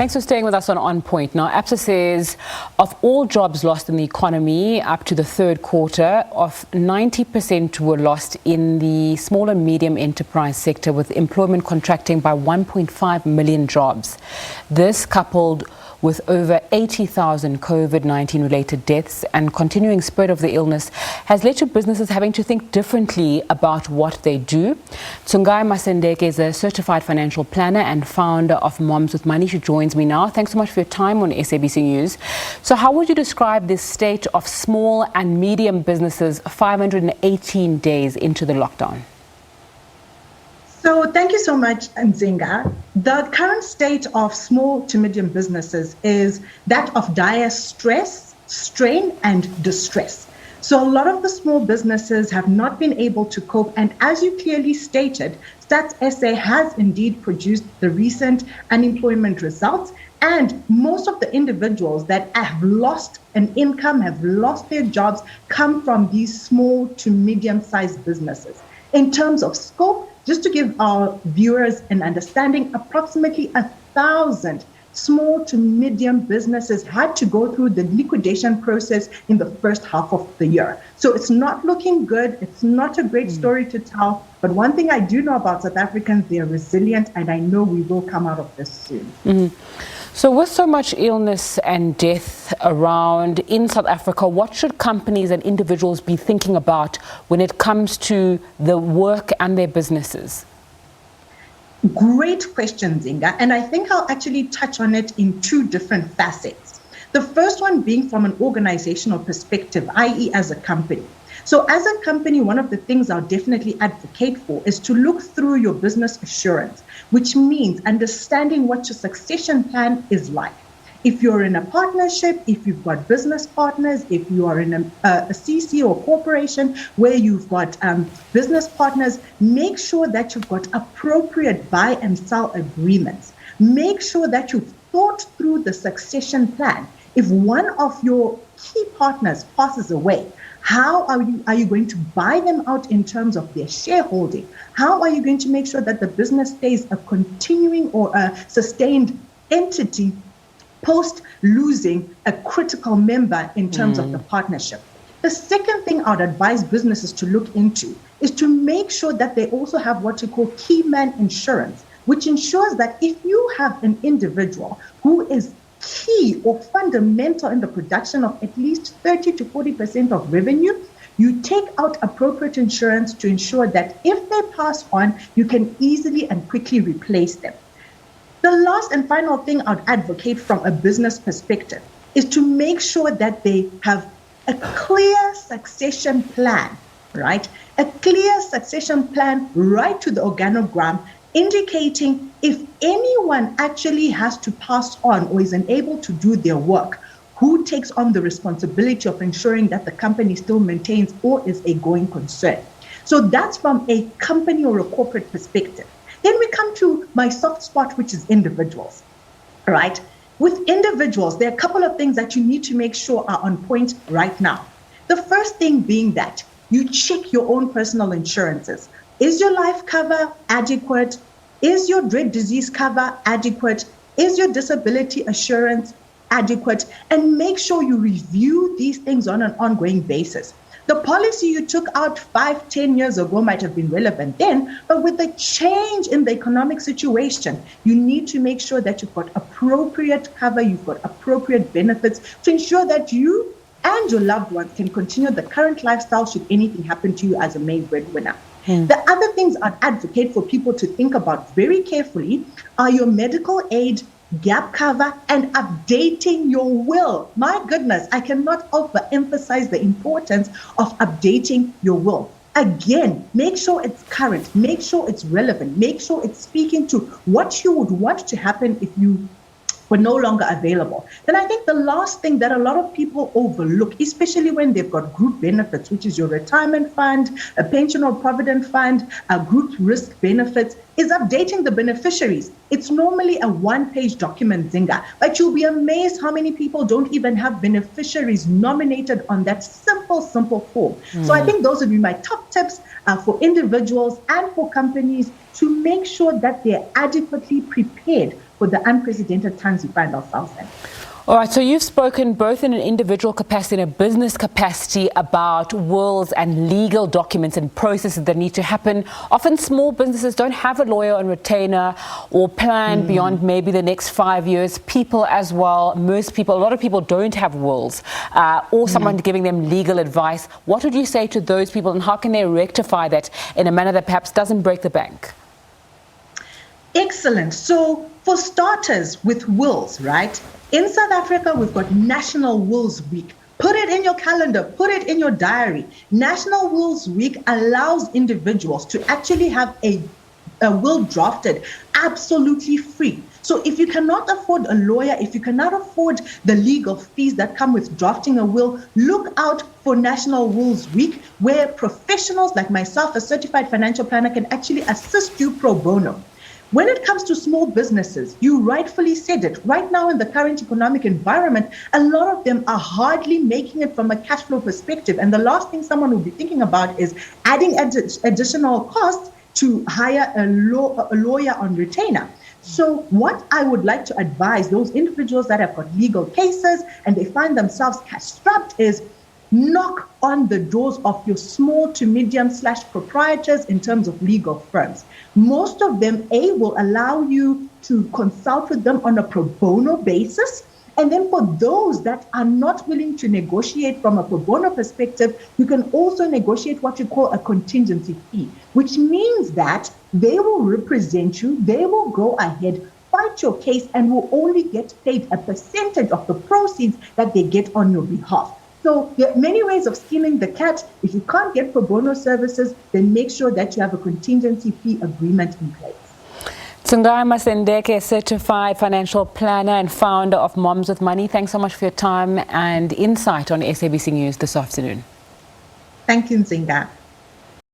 Thanks for staying with us on Point. Now, Absa says of all jobs lost in the economy up to the third quarter, of 90% were lost in the small and medium enterprise sector, with employment contracting by 1.5 million jobs. This, coupled with over 80,000 COVID-19 related deaths and continuing spread of the illness, has led to businesses having to think differently about what they do. Tsungai Masendeke is a certified financial planner and founder of Moms with Money. She joins me now. Thanks so much for your time on SABC News. So how would you describe this state of small and medium businesses 518 days into the lockdown? So thank you so much, Nzinga. The current state of small to medium businesses is that of dire stress, strain, and distress. So a lot of the small businesses have not been able to cope. And as you clearly stated, Stats SA has indeed produced the recent unemployment results. And most of the individuals that have lost an income, have lost their jobs, come from these small to medium-sized businesses. In terms of scope, just to give our viewers an understanding, approximately 1,000 small to medium businesses had to go through the liquidation process in the first half of the year. So it's not looking good. It's not a great story to tell. But one thing I do know about South Africans, they're resilient, and I know we will come out of this soon. So with so much illness and death around in South Africa, what should companies and individuals be thinking about when it comes to the work and their businesses? Great question, Zinga. And I think I'll actually touch on it in two different facets. The first one being from an organizational perspective, i.e. as a company. So as a company, one of the things I'll definitely advocate for is to look through your business assurance, which means understanding what your succession plan is like. If you're in a partnership, if you've got business partners, if you are in a CC or corporation where you've got business partners, make sure that you've got appropriate buy and sell agreements. Make sure that you've thought through the succession plan. If one of your key partners passes away, how are you going to buy them out in terms of their shareholding? How are you going to make sure that the business stays a continuing or a sustained entity post losing a critical member in terms of the partnership? The second thing I would advise businesses to look into is to make sure that they also have what you call key man insurance, which ensures that if you have an individual who is key or fundamental in the production of at least 30 to 40% of revenue, you take out appropriate insurance to ensure that if they pass on, you can easily and quickly replace them. The last and final thing I'd advocate from a business perspective is to make sure that they have a clear succession plan, right? A clear succession plan right to the organogram, indicating if anyone actually has to pass on or is unable to do their work, who takes on the responsibility of ensuring that the company still maintains or is a going concern. So that's from a company or a corporate perspective. Then we come to my soft spot, which is individuals, right? With individuals, there are a couple of things that you need to make sure are on point right now. The first thing being that you check your own personal insurances. Is your life cover adequate? Is your dread disease cover adequate? Is your disability assurance adequate? And make sure you review these things on an ongoing basis. The policy you took out 5-10 years ago might have been relevant then, but with the change in the economic situation, you need to make sure that you've got appropriate cover, you've got appropriate benefits to ensure that you and your loved ones can continue the current lifestyle should anything happen to you as a main breadwinner. The other things I'd advocate for people to think about very carefully are your medical aid, gap cover, and updating your will. My goodness, I cannot overemphasize the importance of updating your will. Again, make sure it's current, make sure it's relevant, make sure it's speaking to what you would want to happen if you were no longer available. Then I think the last thing that a lot of people overlook, especially when they've got group benefits, which is your retirement fund, a pension or provident fund, a group risk benefits, is updating the beneficiaries. It's normally a one-page document, Zinga, but you'll be amazed how many people don't even have beneficiaries nominated on that simple form. So I think those would be my top tips for individuals and for companies to make sure that they're adequately prepared for the unprecedented times we find ourselves in. All right, so you've spoken both in an individual capacity and a business capacity about wills and legal documents and processes that need to happen. Often small businesses don't have a lawyer on retainer or plan beyond maybe the next 5 years. People as well, a lot of people don't have wills or someone giving them legal advice. What would you say to those people, and how can they rectify that in a manner that perhaps doesn't break the bank? Excellent. So for starters, with wills, right? In South Africa, we've got National Wills Week. Put it in your calendar, put it in your diary. National Wills Week allows individuals to actually have a will drafted absolutely free. So if you cannot afford a lawyer, if you cannot afford the legal fees that come with drafting a will, look out for National Wills Week, where professionals like myself, a certified financial planner, can actually assist you pro bono. When it comes to small businesses, you rightfully said it. Right now in the current economic environment, a lot of them are hardly making it from a cash flow perspective. And the last thing someone will be thinking about is adding additional costs to hire a lawyer on retainer. So what I would like to advise those individuals that have got legal cases and they find themselves cash-strapped is knock on the doors of your small to medium / proprietors in terms of legal firms. Most of them, will allow you to consult with them on a pro bono basis. And then for those that are not willing to negotiate from a pro bono perspective, you can also negotiate what you call a contingency fee, which means that they will represent you, they will go ahead, fight your case, and will only get paid a percentage of the proceeds that they get on your behalf. So there are many ways of skinning the cat. If you can't get pro bono services, then make sure that you have a contingency fee agreement in place. Tsungai Masendeke, certified financial planner and founder of Moms with Money. Thanks so much for your time and insight on SABC News this afternoon. Thank you, Nzinga.